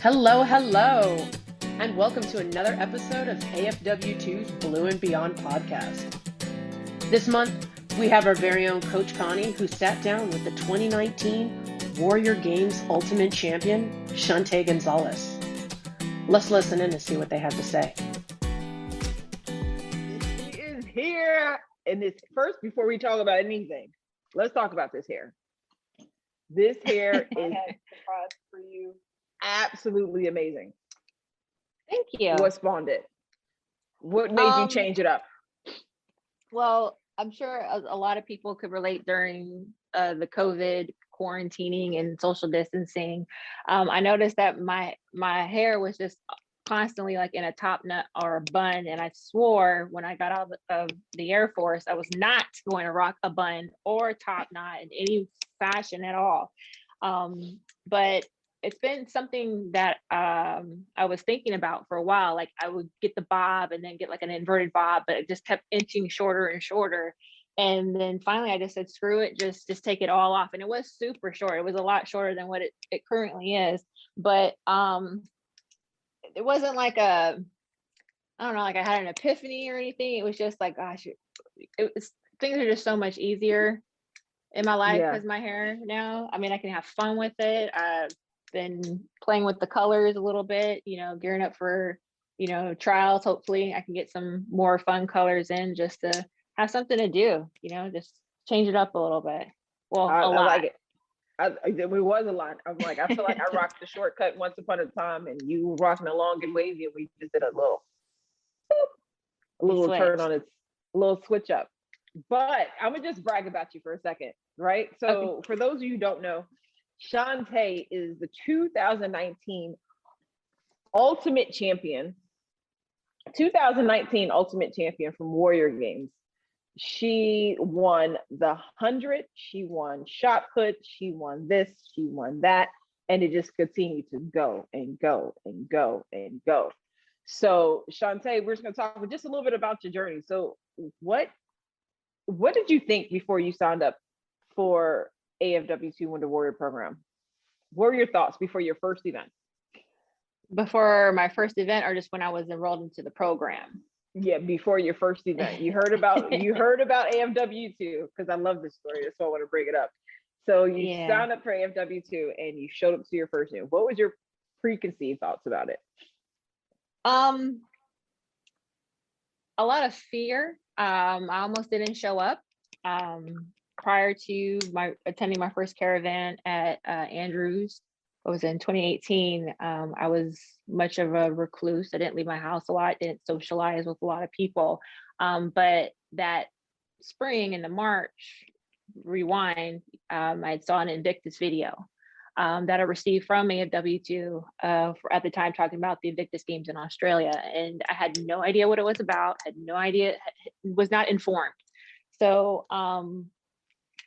Hello, hello, and welcome to another episode of AFW2's Blue and Beyond podcast. This month, we have our very own Coach Connie, who sat down with the 2019 Warrior Games Ultimate Champion, Chunte Gonzalez. Let's listen in to see what they have to say. She is here. And this first, before we talk about anything, let's talk about this hair. This hair is for you. Absolutely amazing. Thank you. What spawned it? What made you change it up? Well, I'm sure a lot of people could relate during the COVID quarantining and social distancing. I noticed that my hair was just constantly like in a top knot or a bun, and I swore when I got out of the Air Force I was not going to rock a bun or a top knot in any fashion at all. But it's been something that I was thinking about for a while. Like I would get the bob and then get like an inverted bob, but it just kept inching shorter and shorter. And then finally I just said, screw it, just take it all off. And it was super short. It was a lot shorter than what it currently is. But it wasn't like I don't know, like I had an epiphany or anything. It was just like, gosh, things are just so much easier in my life because my hair now. I mean, I can have fun with it. I've been playing with the colors a little bit, gearing up for, trials. Hopefully I can get some more fun colors in just to have something to do, just change it up a little bit. Well, a lot. I like it. It was a lot. I'm like, I feel like I rocked the shortcut once upon a time, and you rocking a long and wavy, and we just did a little turn on its little switch up. But I'm gonna just brag about you for a second, right? So okay. For those of you who don't know, Chunte is the 2019 Ultimate Champion. 2019 Ultimate Champion from Warrior Games. She won the 100, she won shot put, she won this, she won that, and it just continued to go and go and go and go. So Chunte, we're just gonna talk just a little bit about your journey. So what did you think before you signed up for AFW2 Wonder Warrior program? What were your thoughts before your first event? Before my first event, or just when I was enrolled into the program? Yeah, before your first event. You heard about AFW2, because I love this story. That's why I want to bring it up. So you signed up for AFW2 and you showed up to your first event. What was your preconceived thoughts about it? A lot of fear. I almost didn't show up. Prior to attending my first caravan at Andrews, it was in 2018. I was much of a recluse. I didn't leave my house a lot, didn't socialize with a lot of people. But that spring in the March rewind, I saw an Invictus video that I received from AFW2 at the time, talking about the Invictus Games in Australia. And I had no idea what it was about, had no idea, was not informed. So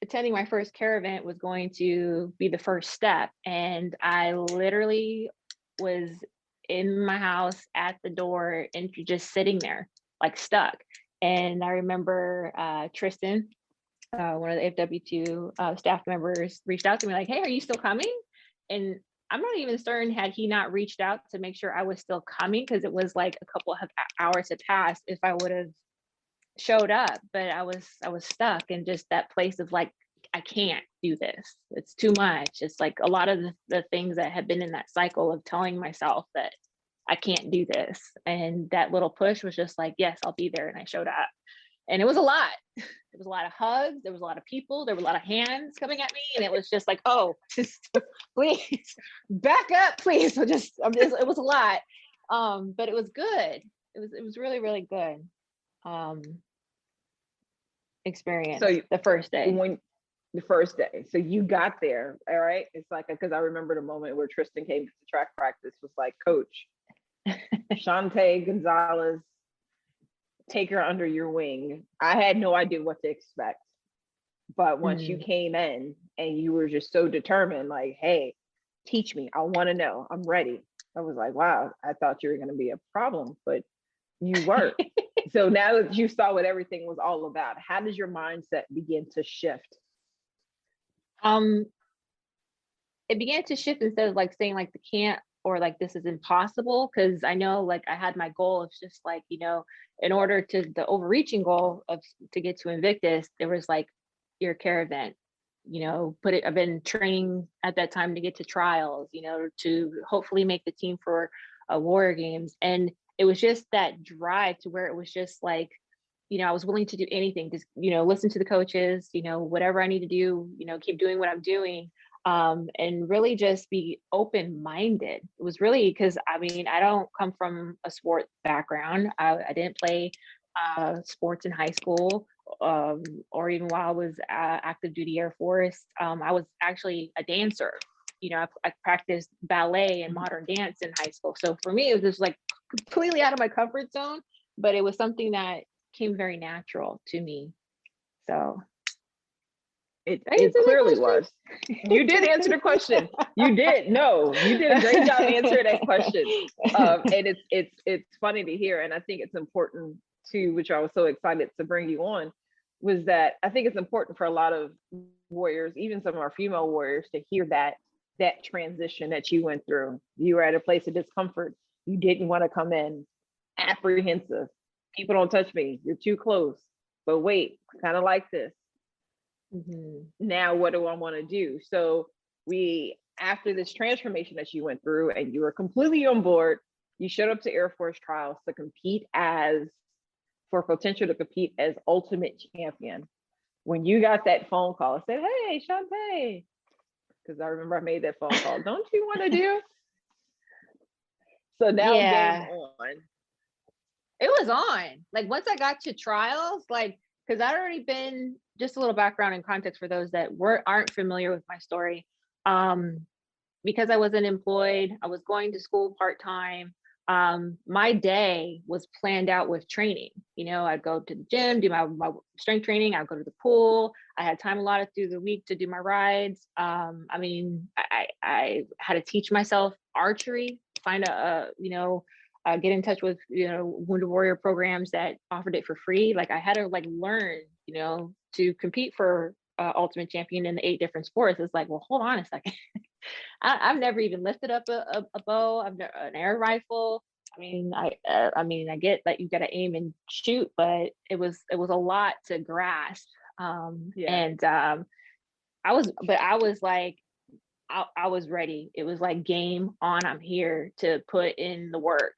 attending my first caravan was going to be the first step. And I literally was in my house at the door and just sitting there, like stuck. And I remember Tristan, one of the AFW2 staff members, reached out to me like, hey, are you still coming? And I'm not even certain had he not reached out to make sure I was still coming, because it was like a couple of hours had passed if I would have showed up. But I was stuck in just that place of like, I can't do this. It's too much. It's like a lot of the things that have been in that cycle of telling myself that I can't do this. And that little push was just like, yes, I'll be there. And I showed up. And it was a lot. There was a lot of hugs. There was a lot of people. There were a lot of hands coming at me. And it was just like, oh, just please back up, please. It was a lot. But it was good. It was really, really good experience. So the first day. The first day. So you got there, all right? It's like, because I remember the moment where Tristan came to track practice, was like, Coach, Chunte Gonzalez, take her under your wing. I had no idea what to expect. But once you came in and you were just so determined, like, hey, teach me. I want to know. I'm ready. I was like, wow, I thought you were going to be a problem, but you weren't. So now that you saw what everything was all about, how does your mindset begin to shift? It began to shift. Instead of like saying like the can't or like this is impossible, because I know like I had my goal of just like, in order to the overreaching goal of to get to Invictus, there was like your care event, I've been training at that time to get to trials, to hopefully make the team for Warrior Games. And it was just that drive to where it was just like, I was willing to do anything, just, listen to the coaches, whatever I need to do, keep doing what I'm doing. And really just be open-minded. It was really because I don't come from a sport background. I didn't play sports in high school, or even while I was active duty Air Force. I was actually a dancer. I practiced ballet and modern dance in high school. So for me, it was just like completely out of my comfort zone, but it was something that came very natural to me. So it clearly was. You did answer the question. You did. No, you did a great job answering that question. And it's funny to hear. And I think it's important too, which I was so excited to bring you on, was that I think it's important for a lot of warriors, even some of our female warriors, to hear that transition that you went through. You were at a place of discomfort. You didn't want to come in apprehensive. People don't touch me. You're too close. But wait, kind of like this. Now what do I want to do? So after this transformation that you went through and you were completely on board, you showed up to Air Force trials to compete for potential to compete as ultimate champion. When you got that phone call, I said, hey, Chunte, because I remember I made that phone call. Don't you want to do? So now game on. It was on. Like once I got to trials, like, because I'd already been, just a little background and context for those that aren't familiar with my story. Because I wasn't employed, I was going to school part-time. My day was planned out with training. I'd go to the gym, do my strength training. I'd go to the pool. I had time allotted through the week to do my rides. I had to teach myself archery, find get in touch with, Wounded Warrior programs that offered it for free. Like I had to learn, to compete for Ultimate Champion in the 8 different sports. It's like, well, hold on a second. I've never even lifted up a bow. I've never an air rifle. I get that you got to aim and shoot, but it was a lot to grasp. And I was like, I was ready. It was like game on. I'm here to put in the work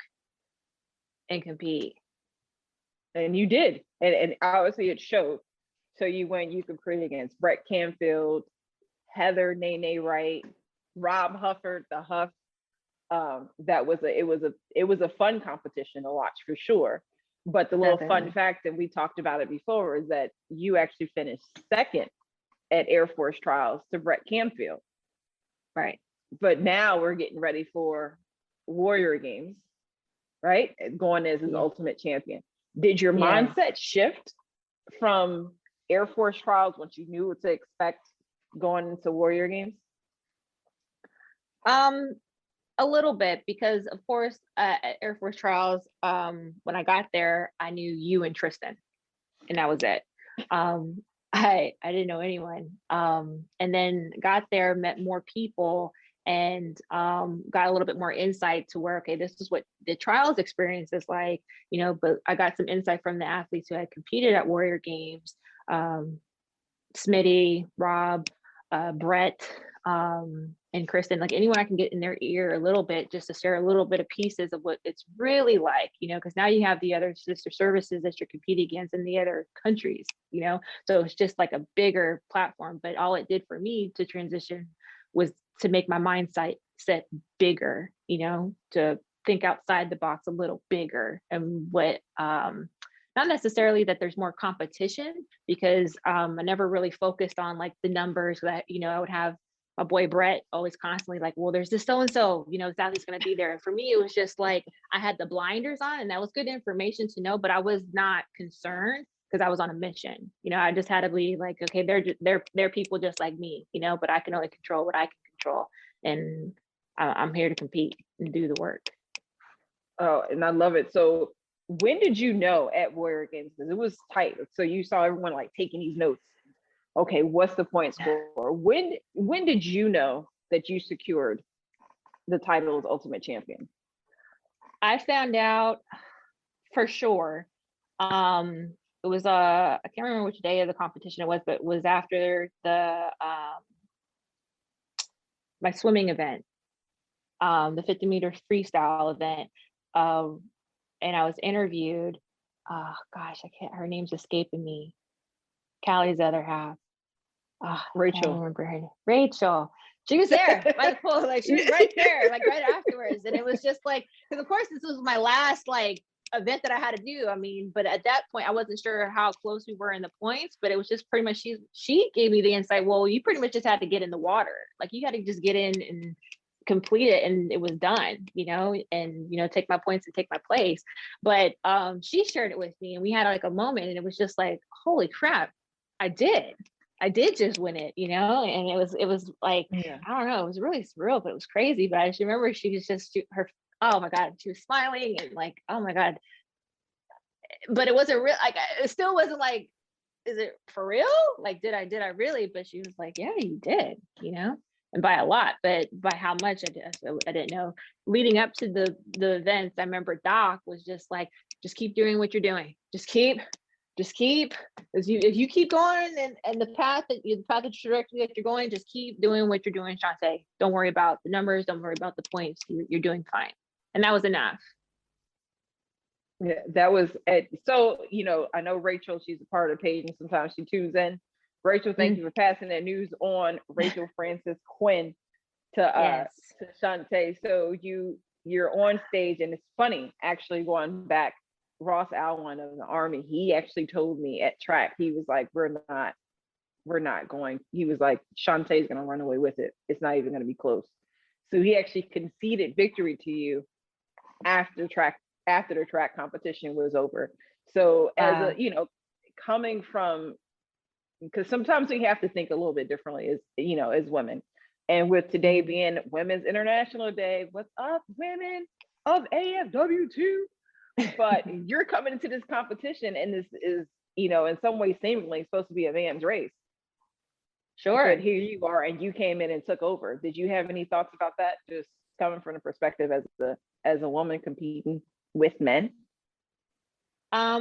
and compete. And you did. And obviously it showed. So you competed against Brett Canfield, Heather Nene Wright, Rob Hufford, the Huff. It was a fun competition to watch for sure. But the little fun fact, and we talked about it before, is that you actually finished second at Air Force trials to Brett Canfield. Right. But now we're getting ready for Warrior Games, right? Going as his ultimate champion. Did your mindset shift from Air Force trials once you knew what to expect going into Warrior Games? A little bit, because of course at Air Force trials, when I got there, I knew you and Tristan, and that was it. I didn't know anyone. And then got there, met more people, and got a little bit more insight to where, okay, this is what the trials experience is like, but I got some insight from the athletes who had competed at Warrior Games, Smitty, Rob, Brett, and Kristen, like anyone I can get in their ear a little bit, just to share a little bit of pieces of what it's really like, because now you have the other sister services that you're competing against in the other countries, so it's just like a bigger platform. But all it did for me to transition was to make my mindset set bigger, to think outside the box a little bigger. And what not necessarily that there's more competition, because I never really focused on like the numbers that, I would have my boy Brett always constantly like, well, there's this so-and-so, Sally's going to be there. And for me, it was just like, I had the blinders on, and that was good information to know, but I was not concerned because I was on a mission. I just had to be like, okay, they're people just like me, but I can only control what I can control. And I'm here to compete and do the work. Oh, and I love it. So when did you know at Warrior Games? Because it was tight. So you saw everyone like taking these notes. Okay, what's the point score? When did you know that you secured the title as Ultimate Champion? I found out for sure. It was I can't remember which day of the competition it was, but it was after the my swimming event, the 50-meter freestyle event. And I was interviewed. Oh gosh, her name's escaping me. Callie's other half. Rachel. I don't remember her name. Rachel. She was there by the pool, like she was right there, like right afterwards. And it was just like, because of course this was my last like event that I had to do. I mean, but at that point I wasn't sure how close we were in the points, but it was just pretty much she gave me the insight. Well, you pretty much just had to get in the water. Like you got to just get in and complete it, and it was done, and take my points and take my place. But she shared it with me, and we had like a moment, and it was just like, holy crap, I did just win it, and it was like, Yeah. I don't know, it was really surreal, but it was crazy. But I just remember she was just oh my God, she was smiling and like, oh my God. But it wasn't real, like it still wasn't like, is it for real? Like, did I really? But she was like, yeah, you did, and by a lot, but by how much I didn't know. Leading up to the events, I remember Doc was just like, just keep doing what you're doing. Just keep, if you keep going and the path the trajectory that you're going, just keep doing what you're doing, Chunte. Don't worry about the numbers. Don't worry about the points. You're doing fine. And that was enough. Yeah, that was it. So, I know Rachel, she's a part of the page, and sometimes she tunes in. Rachel, thank you for passing that news on. Rachel Francis Quinn to Chunte. So you're on stage, and it's funny, actually, going back, Ross Alwan of the Army, he actually told me at track, he was like, we're not going. He was like, Shantae's gonna run away with it. It's not even gonna be close. So he actually conceded victory to you after the track competition was over. So as coming from, because sometimes we have to think a little bit differently as women. And with today being Women's International Day, what's up, women of AFW2? But you're coming into this competition, and this is, in some ways seemingly supposed to be a man's race. Sure. But here you are, and you came in and took over. Did you have any thoughts about that? Just coming from the perspective as a woman competing with men? I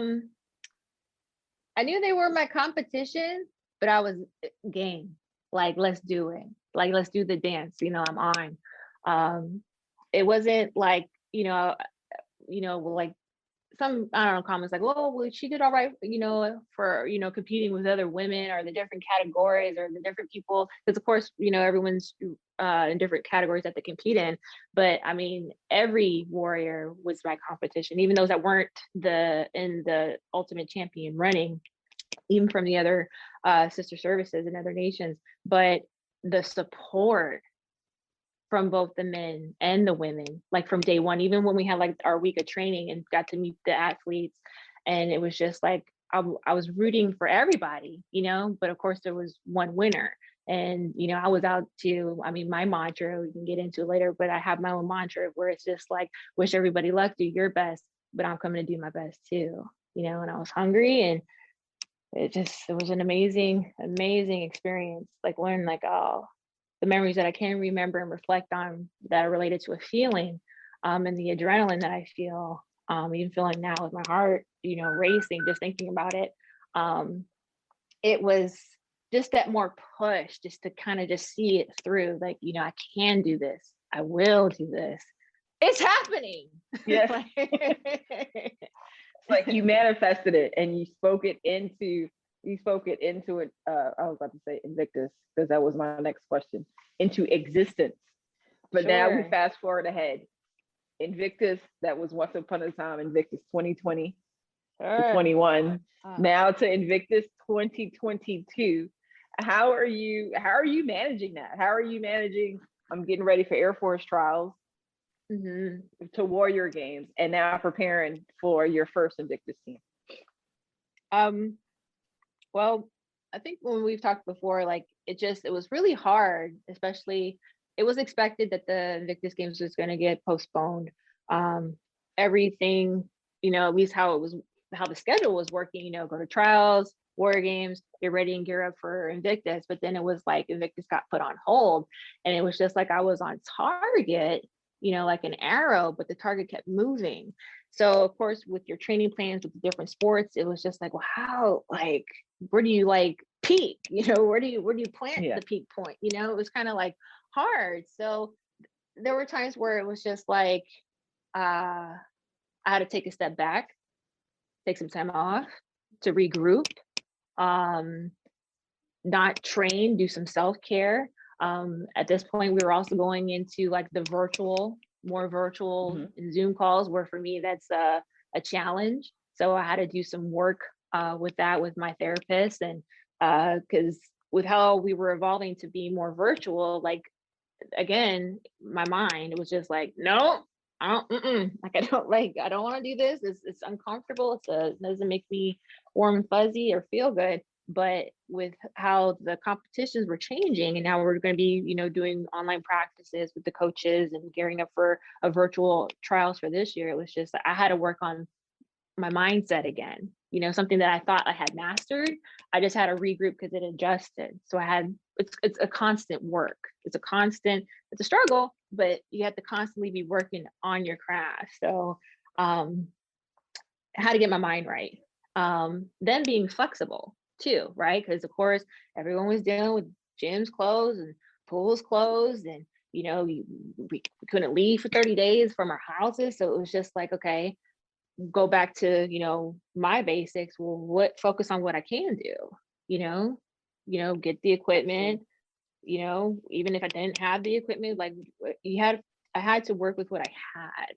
knew they were my competition, but I was game. Like, let's do it. Like, let's do the dance. I'm on. It wasn't like, like some, I don't know, comments like, well, she did all right, for, competing with other women, or the different categories, or the different people. Because of course, everyone's in different categories that they compete in. But I mean, every warrior was my competition, even those that weren't in the Ultimate Champion running, even from the other sister services in other nations. But the support from both the men and the women, like from day one, even when we had like our week of training and got to meet the athletes, and it was just like, I was rooting for everybody, but of course there was one winner. And, I was out to, my mantra, we can get into it later, but I have my own mantra where it's just like, wish everybody luck, do your best, but I'm coming to do my best too, and I was hungry, and it was an amazing experience. Like learning like, the memories that I can remember and reflect on that are related to a feeling, and the adrenaline that I feel, even feeling now with my heart, racing, just thinking about it. It was just that more push, just to kind of just see it through, like, I can do this. I will do this. It's happening. Yes. It's like you manifested it, and you spoke it into it. I was about to say Invictus, because that was my next question, into existence. But now we fast forward ahead. Invictus, that was once upon a time Invictus 2020 to 21. Now to Invictus 2022. How are you managing that? How are you managing? I'm getting ready for Air Force trials, to Warrior Games, and now preparing for your first Invictus team. Well, I think when we've talked before, like it was really hard, especially it was expected that the Invictus Games was going to get postponed. Everything, at least how the schedule was working, go to trials, Warrior Games, get ready and gear up for Invictus. But then it was like Invictus got put on hold, and it was just like I was on target, like an arrow, but the target kept moving. So of course, with your training plans with the different sports, it was just like, well, how, like, where do you like peak? Where do you plant Yeah. the peak point? It was kind of like hard. So there were times where it was just like, I had to take a step back, take some time off to regroup, not train, do some self-care. At this point, we were also going into like the more virtual Zoom calls, where for me, that's a challenge. So I had to do some work with that with my therapist. And because with how we were evolving to be more virtual, like, again, my mind, it was just like, no, I don't, like, I don't want to do this. It's uncomfortable. It doesn't make me warm and fuzzy or feel good. But with how the competitions were changing, and now we're going to be, doing online practices with the coaches and gearing up for a virtual trials for this year, it was just, I had to work on my mindset again. Something that I thought I had mastered, I just had to regroup because it adjusted. So it's a constant work. It's a struggle, but you have to constantly be working on your craft. So I had to get my mind right. Then being flexible too, right? Because of course, everyone was dealing with gyms closed and pools closed, and we couldn't leave for 30 days from our houses. So it was just like, okay, go back to my basics. Well, focus on what I can do, get the equipment, even if I didn't have the equipment, like, I had to work with what I had,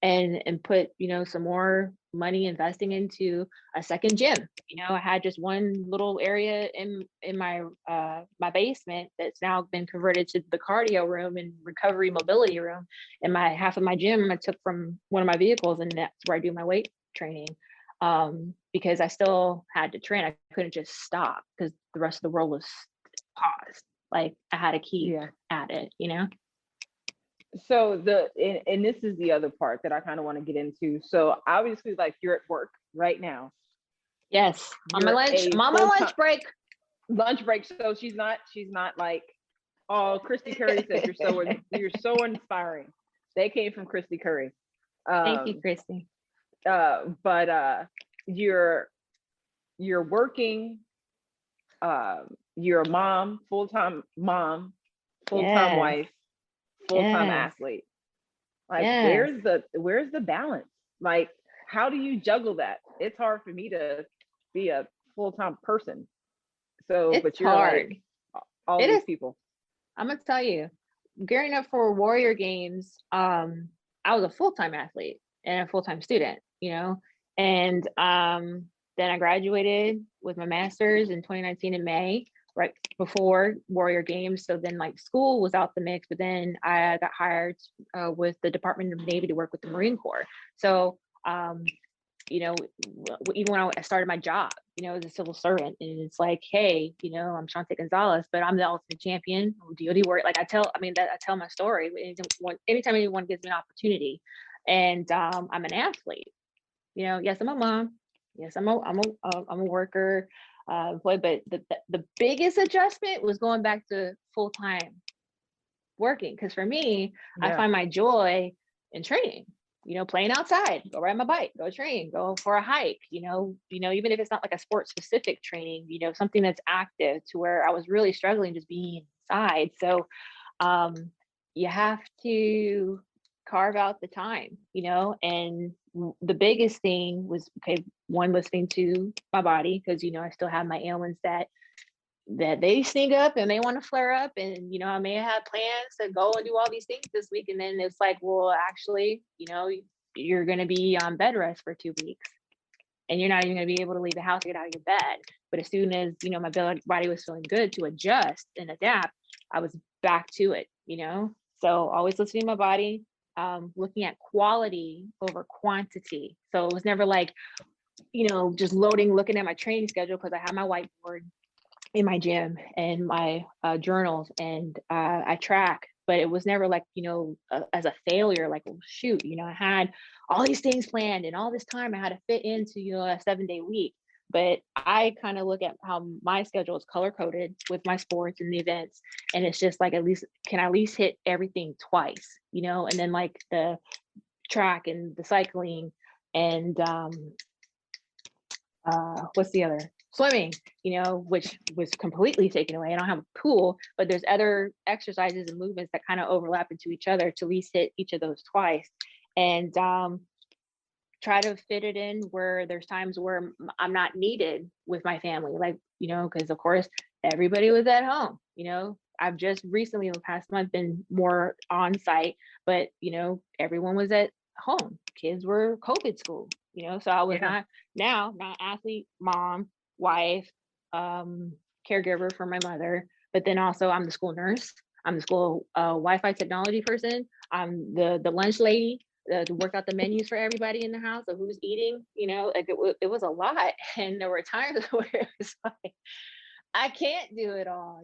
and put some more money investing into a second gym. I had just one little area in my my basement that's now been converted to the cardio room and recovery mobility room. And my half of my gym I took from one of my vehicles, and that's where I do my weight training, because I still had to train. I couldn't just stop because the rest of the world was paused. Like, I had to keep at it. So and this is the other part that I kind of want to get into. So obviously, like, you're at work right now. Yes, on my lunch. I'm on my lunch break. Lunch break. So she's not like, oh, Christy Curry said you're so inspiring. They came from Christy Curry. Thank you, Christy. But you're working. You're a mom, full-time wife, full-time athlete. Like, where's the balance? Like, how do you juggle that? It's hard for me to be a full-time person. So, it's but you're hard. Like all it these is, people. I'm gonna tell you, gearing up for Warrior Games, I was a full-time athlete and a full-time student, and then I graduated with my master's in 2019 in May, right before Warrior Games. So then, like, school was out the mix, but then I got hired with the Department of Navy to work with the Marine Corps. So even when I started my job, as a civil servant, and it's like, hey, I'm Chunte Gonzalez, but I'm the ultimate champion, DoD warrior. Like, I tell my story anytime anyone gives me an opportunity. And I'm an athlete. Yes, I'm a mom. Yes, I'm a worker, employee. But the biggest adjustment was going back to full-time working, because for me, I find my joy in training. Playing outside, go ride my bike, go train, go for a hike, even if it's not like a sport specific training, something that's active, to where I was really struggling just being inside. So you have to carve out the time, and the biggest thing was, okay, one, listening to my body, because I still have my ailments that they sneak up and they want to flare up, and I may have plans to go and do all these things this week, and then it's like, well, actually, you're going to be on bed rest for 2 weeks, and you're not even going to be able to leave the house or get out of your bed. But as soon as my body was feeling good to adjust and adapt, I was back to it. So always listening to my body, looking at quality over quantity. So it was never like, just looking at my training schedule, because I have my whiteboard in my gym and my journals, and I track, but it was never like, as a failure, like, well, shoot, I had all these things planned and all this time I had to fit into, a 7-day week. but I kind of look at how my schedule is color coded with my sports and the events. And it's just like, can I at least hit everything twice, and then like the track and the cycling and what's the other, swimming, which was completely taken away. I don't have a pool, but there's other exercises and movements that kind of overlap into each other to at least hit each of those twice. And try to fit it in where there's times where I'm not needed with my family, like, because of course everybody was at home. I've just recently in the past month been more on site, but everyone was at home. Kids were COVID school, so I was not athlete, mom, wife, caregiver for my mother, but then also I'm the school nurse, I'm the school Wi-Fi technology person, I'm the lunch lady, to work out the menus for everybody in the house of who's eating, like it was a lot. And there were times where it was like, I can't do it all,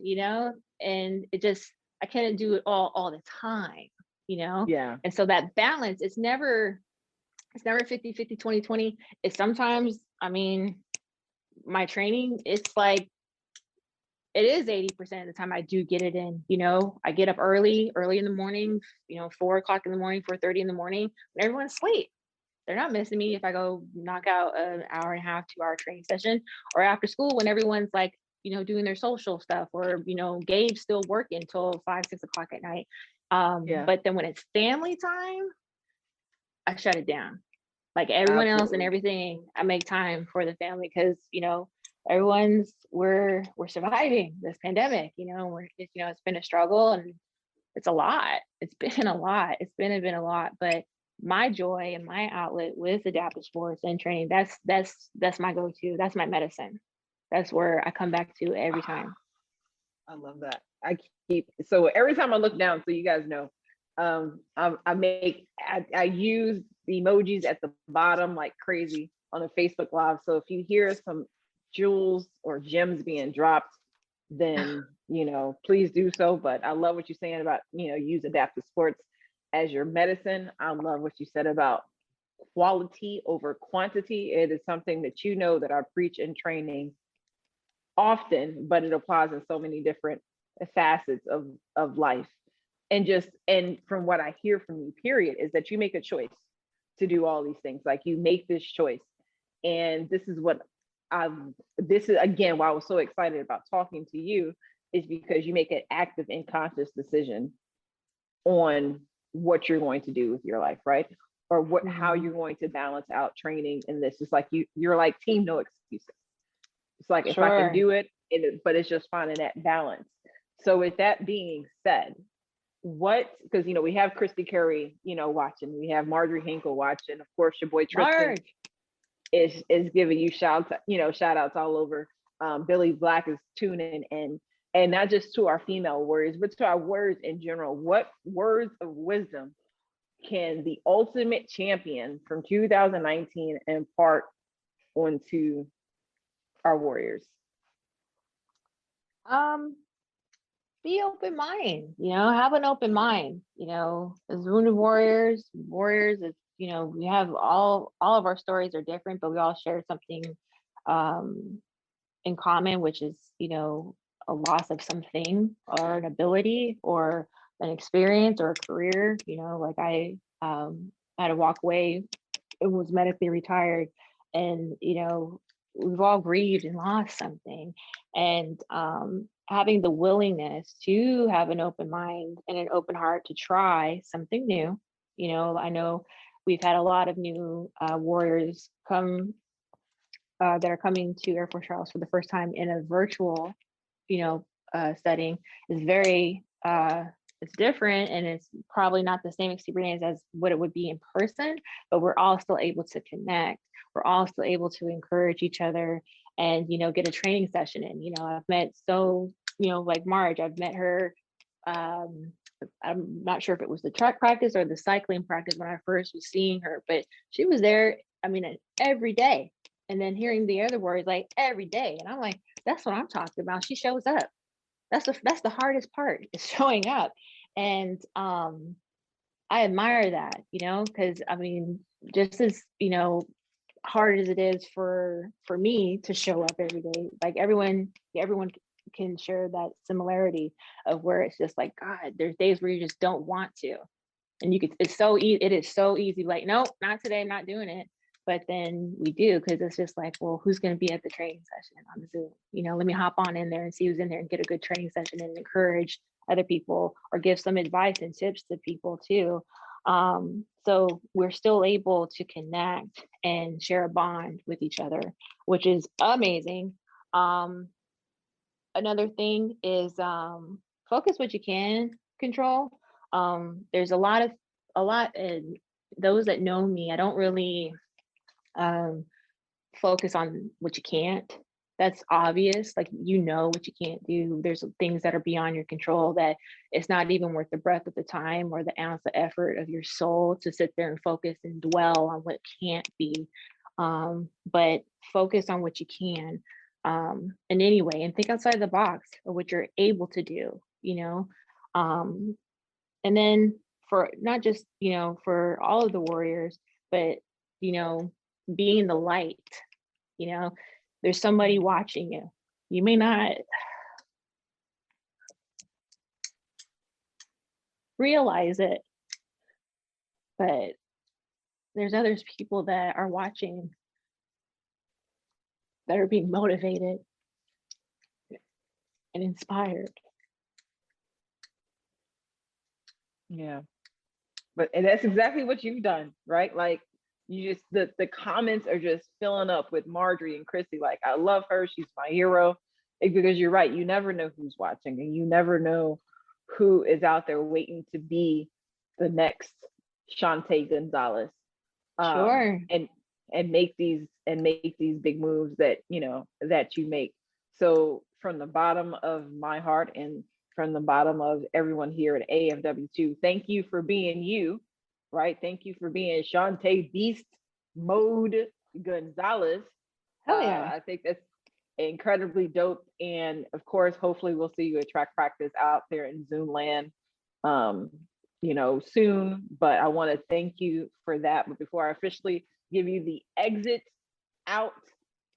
and I can't do it all the time, Yeah. And so that balance, it's never 50-50, 20-20. It's sometimes, my training, it's like, it is 80% of the time I do get it in. I get up early in the morning, 4:00 in the morning, 4:30 in the morning, when everyone's asleep. They're not missing me if I go knock out an hour and a half, 2-hour training session, or after school when everyone's like, doing their social stuff, or, Gabe's still working till 5-6 o'clock at night. But then when it's family time, I shut it down. Like everyone else and everything, I make time for the family because, we're surviving this pandemic, it's been a struggle and it's a lot. It's been a lot. It's been a lot, but my joy and my outlet with adaptive sports and training, that's my go-to. That's my medicine. That's where I come back to every time. I love that. So every time I look down, so you guys know, I use the emojis at the bottom like crazy on a Facebook Live. So if you hear some jewels or gems being dropped, then please do so. But I love what you're saying about use adaptive sports as your medicine. I love what you said about quality over quantity. It is something that that I preach in training often, but it applies in so many different facets of life. And from what I hear from you, period, is that you make a choice to do all these things. Like you make this choice. And this is again why I was so excited about talking to you, is because you make an active and conscious decision on what you're going to do with your life, right? Or how you're going to balance out training in this. It's like you're like team no excuses. It's like, if I can do it, but it's just finding that balance. So with that being said, because we have Christy Curry, watching, we have Marjorie Hinkle watching, of course your boy Tristan is giving you shout outs all over. Billy Black is tuning in, and not just to our female warriors, but to our warriors in general. What words of wisdom can the ultimate champion from 2019 impart onto our warriors? Be open mind, have an open mind, as wounded warriors, is, we have all of our stories are different, but we all share something in common, which is, a loss of something or an ability or an experience or a career. Like I had to walk away, it was medically retired, and we've all grieved and lost something, and having the willingness to have an open mind and an open heart to try something new. I know we've had a lot of new warriors come that are coming to Air Force Charles for the first time in a virtual, setting. Is very it's different, and it's probably not the same experience as what it would be in person, but we're all still able to connect. We're all still able to encourage each other and, get a training session in. I've met like Marge, I've met her. I'm not sure if it was the track practice or the cycling practice when I first was seeing her, but she was there, every day. And then hearing the other words like every day. And I'm like, that's what I'm talking about. She shows up. That's the hardest part, is showing up. And I admire that, because just as, hard as it is for me to show up every day, like everyone can share that similarity of where it's just like, God, there's days where you just don't want to. And you could, it is so easy, like, nope, not today, not doing it. But then we do, because it's just like, well, who's going to be at the training session on Zoom? Let me hop on in there and see who's in there and get a good training session and encourage other people or give some advice and tips to people too. So we're still able to connect and share a bond with each other, which is amazing. Another thing is focus what you can control. There's a lot, and those that know me, I don't really focus on what you can't. That's obvious, like, what you can't do. There's things that are beyond your control that it's not even worth the breath of the time or the ounce of effort of your soul to sit there and focus and dwell on what can't be. But focus on what you can in any way, and think outside the box of what you're able to do, and then for not just, for all of the warriors, but, being the light, there's somebody watching you. You may not realize it, but there's others people that are watching, that are being motivated and inspired. Yeah. And that's exactly what you've done, right? Like, you just, the comments are just filling up with Marjorie and Chrissy. Like, I love her. She's my hero. Because you're right. You never know who's watching, and you never know who is out there waiting to be the next Chunte Gonzalez. Sure. And make these big moves that, that you make. So from the bottom of my heart and from the bottom of everyone here at AFW2, thank you for being you, right? Thank you for being Chunte Beast Mode Gonzalez. Hell yeah. I think that's incredibly dope. And of course, hopefully we'll see you at track practice out there in Zoom land, soon. But I want to thank you for that. But before I officially give you the exit out,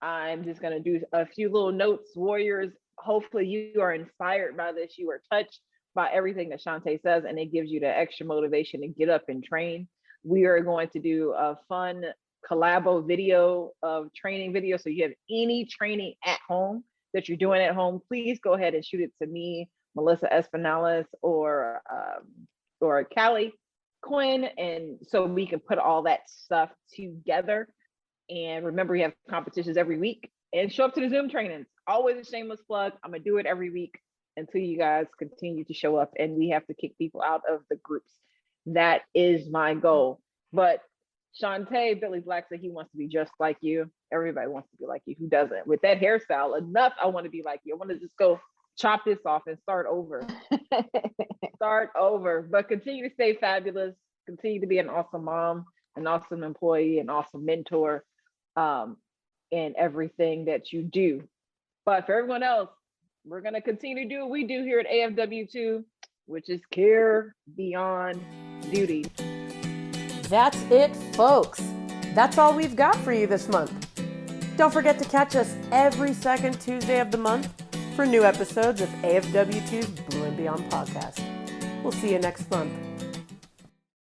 I'm just going to do a few little notes. Warriors, hopefully you are inspired by this. You are touched by everything that Chunte says, and it gives you the extra motivation to get up and train. We are going to do a fun collabo video of training video. So you have any training at home that you're doing at home, please go ahead and shoot it to me, Melissa Espinales, or Callie Quinn, and so we can put all that stuff together. And remember, we have competitions every week, and show up to the Zoom trainings. Always a shameless plug. I'm gonna do it every week until you guys continue to show up, and we have to kick people out of the groups. That is my goal. But Chunte, Billy Black said he wants to be just like you. Everybody wants to be like you. Who doesn't? With that hairstyle, enough. I want to be like you. I want to just go chop this off and start over. Start over. But continue to stay fabulous. Continue to be an awesome mom, an awesome employee, an awesome mentor, in everything that you do. But for everyone else, we're going to continue to do what we do here at AFW2, which is care beyond duty. That's it, folks. That's all we've got for you this month. Don't forget to catch us every second Tuesday of the month for new episodes of AFW2's Blue and Beyond podcast. We'll see you next month.